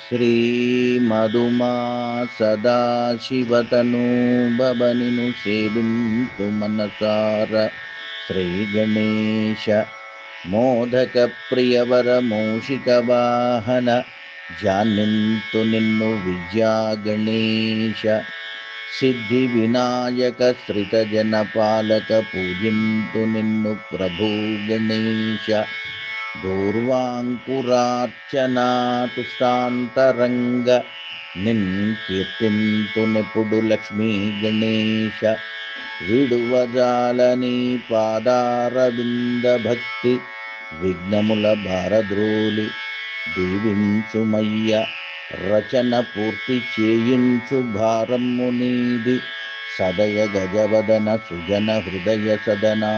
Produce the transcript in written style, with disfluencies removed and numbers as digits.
శ్రీమధుమా సదాశివతను బబనిను సేవింతు మనసార శ్రీ గణేశ మోదక ప్రియవర మూషిక వాహన జానింతు నిన్ను విద్యా గణేశ సిద్ధి వినాయక శ్రిత జన పాలక పూజింతు నిన్ను ప్రభు గణేశ దూర్వాంకురార్చనాతుష్టాంతరంగ నిన్ కీర్తింతు నెప్పుడు లక్ష్మీ గణేశ విడువజాలని పాదారవింద భక్తి విఘ్నముల భారద్రోలి దీవించుమయ్య రచన పూర్తి చేయించు భారము నీది సదయ గజవదన సుజన హృదయ సదనా